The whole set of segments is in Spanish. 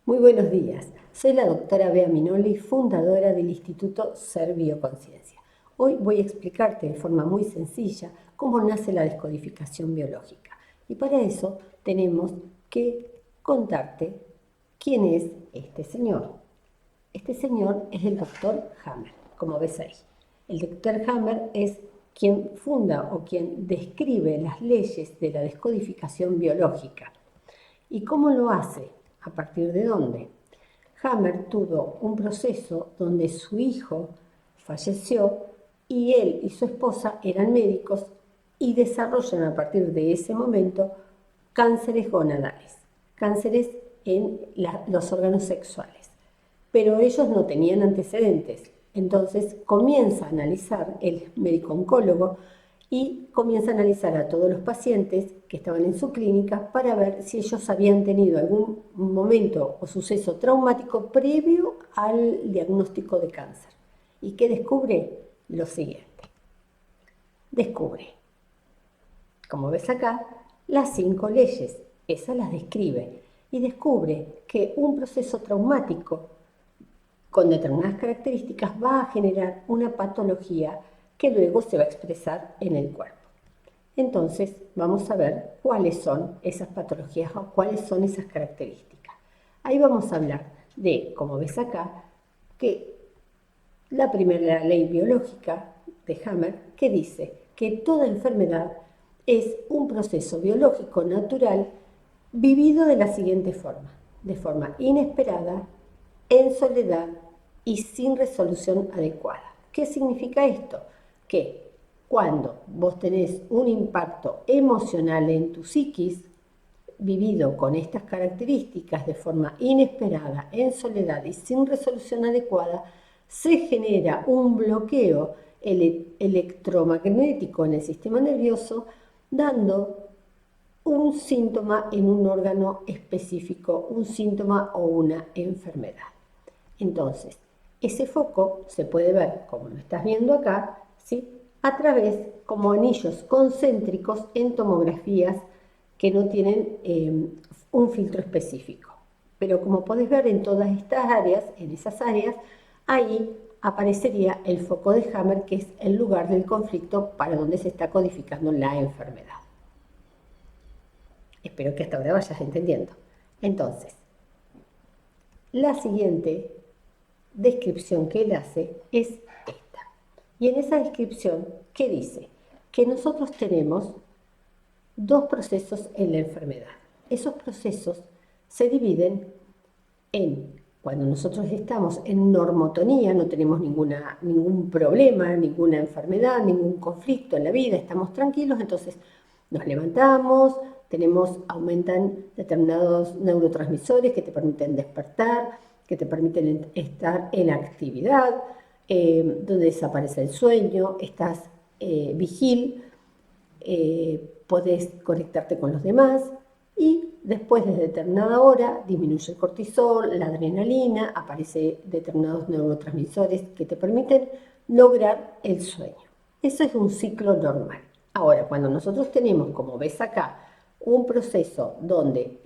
Muy buenos días. Soy la doctora Bea Minoli, fundadora del Instituto Ser Bioconciencia. Hoy voy a explicarte de forma muy sencilla cómo nace la descodificación biológica. Y para eso tenemos que contarte quién es este señor. Este señor es el doctor Hammer, como ves ahí. El doctor Hammer es quien funda o quien describe las leyes de la descodificación biológica. ¿Y cómo lo hace? ¿A partir de dónde? Hammer tuvo un proceso donde su hijo falleció y él y su esposa eran médicos y desarrollan a partir de ese momento cánceres gonadales, cánceres en los órganos sexuales. Pero ellos no tenían antecedentes. Entonces comienza a analizar el médico oncólogo y comienza a analizar a todos los pacientes que estaban en su clínica para ver si ellos habían tenido algún momento o suceso traumático previo al diagnóstico de cáncer. ¿Y qué descubre? Lo siguiente. Descubre, como ves acá, las 5 leyes. Esas las describe y descubre que un proceso traumático con determinadas características va a generar una patología que luego se va a expresar en el cuerpo. Entonces, vamos a ver cuáles son esas patologías o cuáles son esas características. Ahí vamos a hablar de, como ves acá, que la primera ley biológica de Hammer que dice que toda enfermedad es un proceso biológico natural vivido de la siguiente forma: de forma inesperada, en soledad y sin resolución adecuada. ¿Qué significa esto? Que cuando vos tenés un impacto emocional en tu psiquis, vivido con estas características de forma inesperada, en soledad y sin resolución adecuada, se genera un bloqueo electromagnético en el sistema nervioso, dando un síntoma en un órgano específico, un síntoma o una enfermedad. Entonces, ese foco se puede ver, como lo estás viendo acá, ¿sí?, a través como anillos concéntricos en tomografías que no tienen un filtro específico. Pero como podés ver en todas estas áreas, en esas áreas, ahí aparecería el foco de Hammer, que es el lugar del conflicto para donde se está codificando la enfermedad. Espero que hasta ahora vayas entendiendo. Entonces, la siguiente descripción que él hace es esta. Y en esa descripción, ¿qué dice? Que nosotros tenemos 2 procesos en la enfermedad. Esos procesos se dividen en cuando nosotros estamos en normotonía, no tenemos ningún problema, ninguna enfermedad, ningún conflicto en la vida, estamos tranquilos, entonces nos levantamos, aumentan determinados neurotransmisores que te permiten despertar, que te permiten estar en actividad, donde desaparece el sueño, estás vigil, podés conectarte con los demás y después de determinada hora disminuye el cortisol, la adrenalina, aparecen determinados neurotransmisores que te permiten lograr el sueño. Eso es un ciclo normal. Ahora, cuando nosotros tenemos, como ves acá, un proceso donde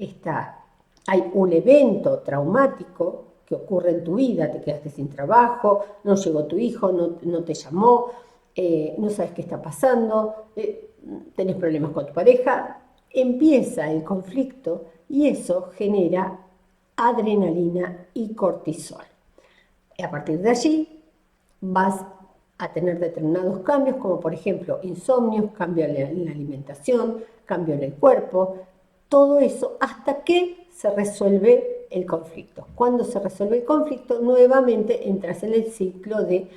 hay un evento traumático que ocurre en tu vida, te quedaste sin trabajo, no llegó tu hijo, no te llamó, no sabes qué está pasando, tenés problemas con tu pareja, empieza el conflicto y eso genera adrenalina y cortisol. A partir de allí vas a tener determinados cambios, como por ejemplo insomnios, cambio en la alimentación, cambio en el cuerpo, todo eso hasta que se resuelve el conflicto. Cuando se resuelve el conflicto, nuevamente entras en el ciclo de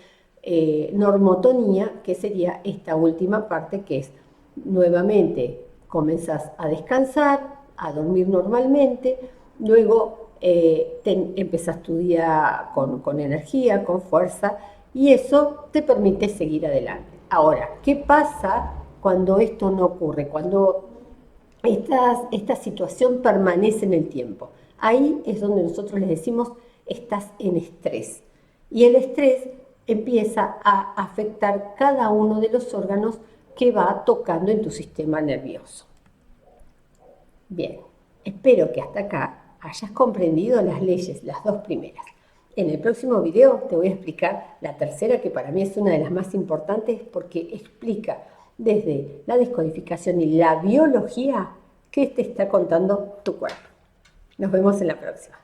normotonía, que sería esta última parte, que es nuevamente comenzás a descansar, a dormir normalmente, luego empezás tu día con energía, con fuerza, y eso te permite seguir adelante. Ahora, ¿qué pasa cuando esto no ocurre? Cuando esta situación permanece en el tiempo. Ahí es donde nosotros les decimos, estás en estrés. Y el estrés empieza a afectar cada uno de los órganos que va tocando en tu sistema nervioso. Bien, espero que hasta acá hayas comprendido las leyes, las dos primeras. En el próximo video te voy a explicar la tercera, que para mí es una de las más importantes porque explica desde la descodificación y la biología qué te está contando tu cuerpo. Nos vemos en la próxima.